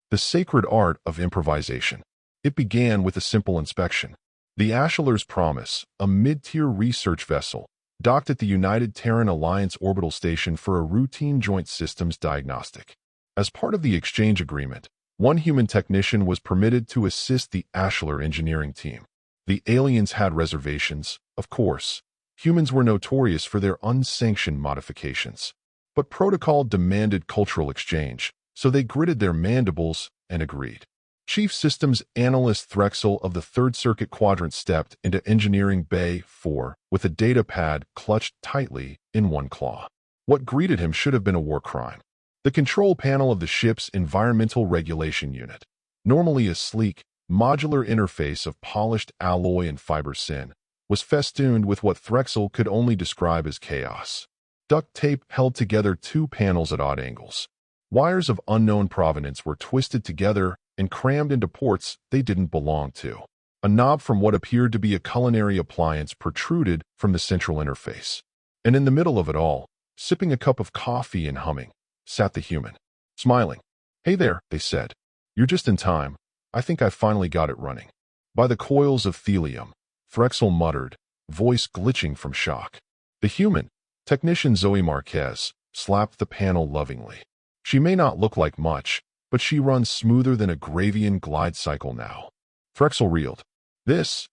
The sacred art of improvisation. It began with a simple inspection. The Ashler's Promise, a mid-tier research vessel, docked at the United Terran Alliance orbital station for a routine joint systems diagnostic. As part of the exchange agreement, one human technician was permitted to assist the Ashler engineering team. The aliens had reservations, of course. Humans were notorious for their unsanctioned modifications. But protocol demanded cultural exchange, so they gritted their mandibles and agreed. Chief Systems Analyst Threxel of the Third Circuit Quadrant stepped into Engineering Bay 4 with a data pad clutched tightly in one claw. What greeted him should have been a war crime. The control panel of the ship's Environmental Regulation Unit, normally a sleek, modular interface of polished alloy and fiber sin, was festooned with what Threxel could only describe as chaos. Duct tape held together two panels at odd angles. Wires of unknown provenance were twisted together and crammed into ports they didn't belong to. A knob from what appeared to be a culinary appliance protruded from the central interface. And in the middle of it all, sipping a cup of coffee and humming, sat the human. Smiling. "Hey there," they said. "You're just in time. I think I finally got it running." "By the coils of Thelium," Threxel muttered, voice glitching from shock. The human, technician Zoe Marquez, slapped the panel lovingly. "She may not look like much, but she runs smoother than a Gravian glide cycle now." Threxel reeled. This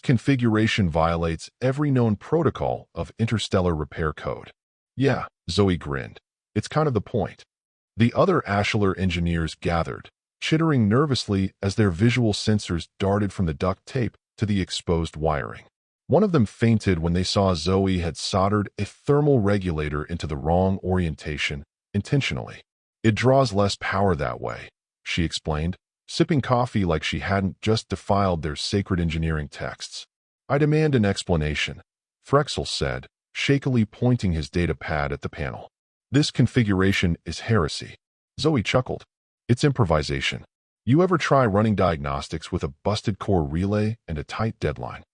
configuration violates every known protocol of interstellar repair code." "Yeah," Zoe grinned. "It's kind of the point." The other Ashler engineers gathered, chittering nervously as their visual sensors darted from the duct tape to the exposed wiring. One of them fainted when they saw Zoe had soldered a thermal regulator into the wrong orientation intentionally. "It draws less power that way," she explained, sipping coffee like she hadn't just defiled their sacred engineering texts. "I demand an explanation," Threxel said, shakily pointing his data pad at the panel. "This configuration is heresy." Zoe chuckled. "It's improvisation. You ever try running diagnostics with a busted core relay and a tight deadline?"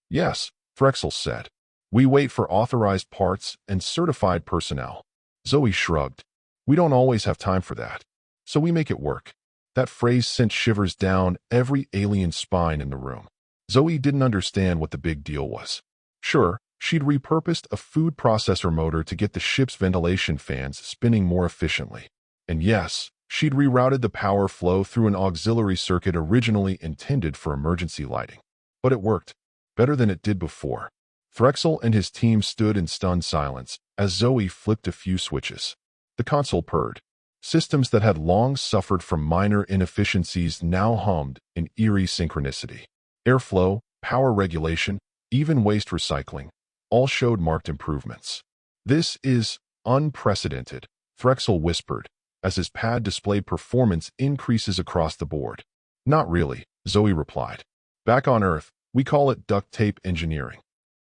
"Yes," Threxel said. "We wait for authorized parts and certified personnel." Zoe shrugged. "We don't always have time for that. So we make it work." That phrase sent shivers down every alien spine in the room. Zoe didn't understand what the big deal was. Sure, she'd repurposed a food processor motor to get the ship's ventilation fans spinning more efficiently. And yes, she'd rerouted the power flow through an auxiliary circuit originally intended for emergency lighting. But it worked, better than it did before. Threxel and his team stood in stunned silence as Zoe flipped a few switches. The console purred. Systems that had long suffered from minor inefficiencies now hummed in eerie synchronicity. Airflow, power regulation, even waste recycling, all showed marked improvements. "This is unprecedented," Threxel whispered, as his pad displayed performance increases across the board. "Not really," Zoe replied. "Back on Earth, we call it duct tape engineering.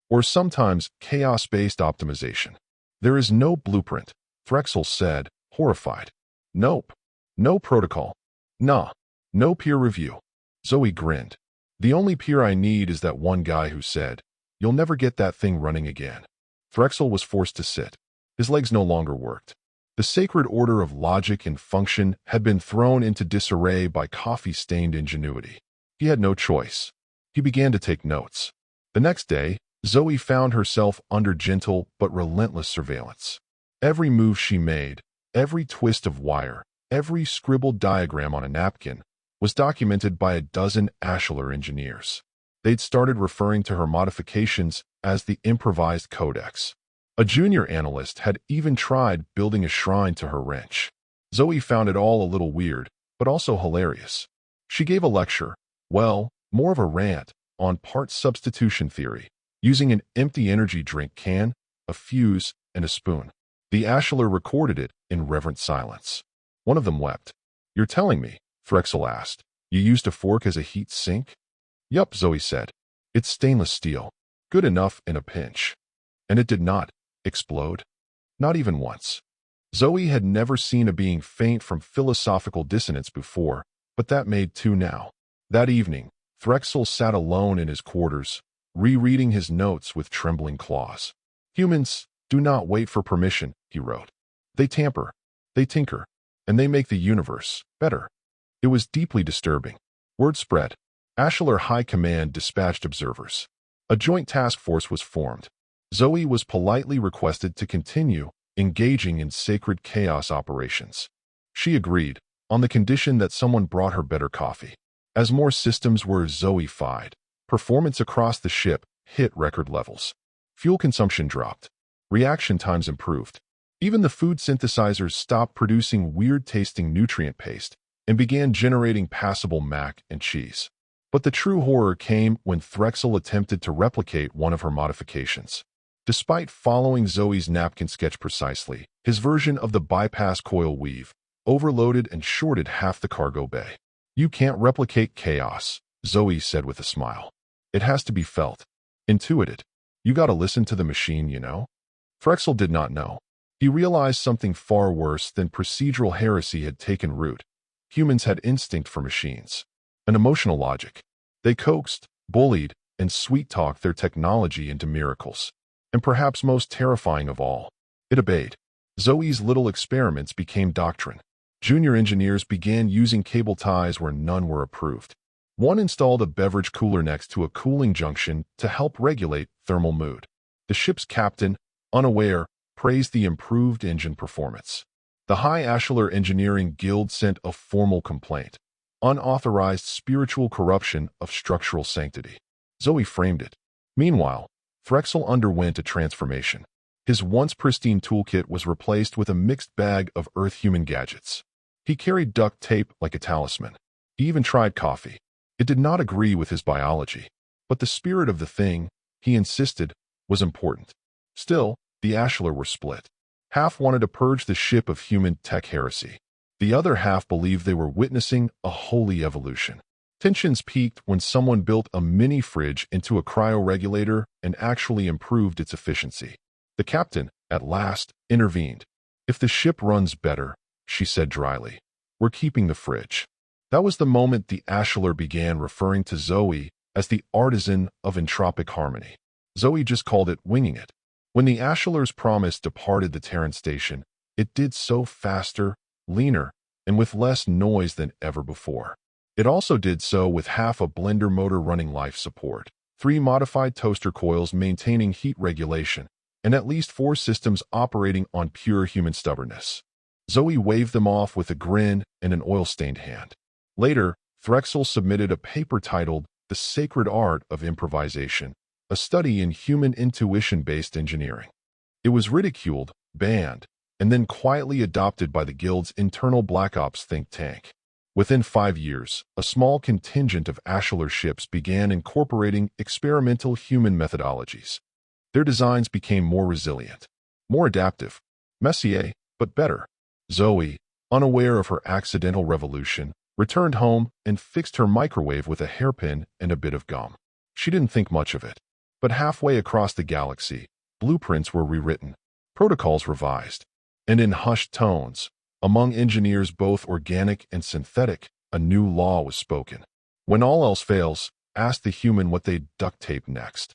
Or sometimes chaos-based optimization." "There is no blueprint," Threxel said, horrified. "Nope. No protocol. Nah. No peer review." Zoe grinned. "The only peer I need is that one guy who said, 'You'll never get that thing running again.'" Threxel was forced to sit. His legs no longer worked. The sacred order of logic and function had been thrown into disarray by coffee-stained ingenuity. He had no choice. He began to take notes. The next day, Zoe found herself under gentle but relentless surveillance. Every move she made, every twist of wire, every scribbled diagram on a napkin, was documented by a dozen Ashler engineers. They'd started referring to her modifications as the improvised codex. A junior analyst had even tried building a shrine to her wrench. Zoe found it all a little weird, but also hilarious. She gave a lecture, well, more of a rant, on part substitution theory, using an empty energy drink can, a fuse, and a spoon. The Ashler recorded it in reverent silence. One of them wept. "You're telling me," Threxel asked, "you used a fork as a heat sink?" "Yup," Zoe said. "It's stainless steel. Good enough in a pinch." And it did not explode. Not even once. Zoe had never seen a being faint from philosophical dissonance before, but that made two now. That evening, Threxel sat alone in his quarters, rereading his notes with trembling claws. "Humans do not wait for permission," he wrote. "They tamper, they tinker, and they make the universe better." It was deeply disturbing. Word spread. Ashular High Command dispatched observers. A joint task force was formed. Zoe was politely requested to continue engaging in sacred chaos operations. She agreed, on the condition that someone brought her better coffee. As more systems were Zoe-fied, performance across the ship hit record levels. Fuel consumption dropped. Reaction times improved. Even the food synthesizers stopped producing weird-tasting nutrient paste and began generating passable mac and cheese. But the true horror came when Threxel attempted to replicate one of her modifications. Despite following Zoe's napkin sketch precisely, his version of the bypass coil weave overloaded and shorted half the cargo bay. "You can't replicate chaos," Zoe said with a smile. "It has to be felt, intuited. You gotta listen to the machine, you know?" Threxel did not know. He realized something far worse than procedural heresy had taken root. Humans had instinct for machines, an emotional logic. They coaxed, bullied, and sweet-talked their technology into miracles. And perhaps most terrifying of all, it obeyed. Zoe's little experiments became doctrine. Junior engineers began using cable ties where none were approved. One installed a beverage cooler next to a cooling junction to help regulate thermal mood. The ship's captain, unaware, praised the improved engine performance. The High Ashular Engineering Guild sent a formal complaint. Unauthorized spiritual corruption of structural sanctity. Zoe framed it. Meanwhile, Threxel underwent a transformation. His once pristine toolkit was replaced with a mixed bag of Earth-human gadgets. He carried duct tape like a talisman. He even tried coffee. It did not agree with his biology. But the spirit of the thing, he insisted, was important. Still, the Ashular were split. Half wanted to purge the ship of human tech heresy. The other half believed they were witnessing a holy evolution. Tensions peaked when someone built a mini-fridge into a cryoregulator and actually improved its efficiency. The captain, at last, intervened. "If the ship runs better," she said dryly, "we're keeping the fridge." That was the moment the Ashular began referring to Zoe as the artisan of entropic harmony. Zoe just called it winging it. When the Ashular's promise departed the Terran station, it did so faster, leaner, and with less noise than ever before. It also did so with half a blender motor running life support, 3 modified toaster coils maintaining heat regulation, and at least 4 systems operating on pure human stubbornness. Zoe waved them off with a grin and an oil-stained hand. Later, Threxel submitted a paper titled The Sacred Art of Improvisation, a study in human intuition-based engineering. It was ridiculed, banned, and then quietly adopted by the Guild's internal Black Ops think tank. Within 5 years, a small contingent of Ashular ships began incorporating experimental human methodologies. Their designs became more resilient, more adaptive, messier, but better. Zoe, unaware of her accidental revolution, returned home and fixed her microwave with a hairpin and a bit of gum. She didn't think much of it. But halfway across the galaxy, blueprints were rewritten, protocols revised, and in hushed tones, among engineers both organic and synthetic, a new law was spoken. When all else fails, ask the human what they'd duct tape next.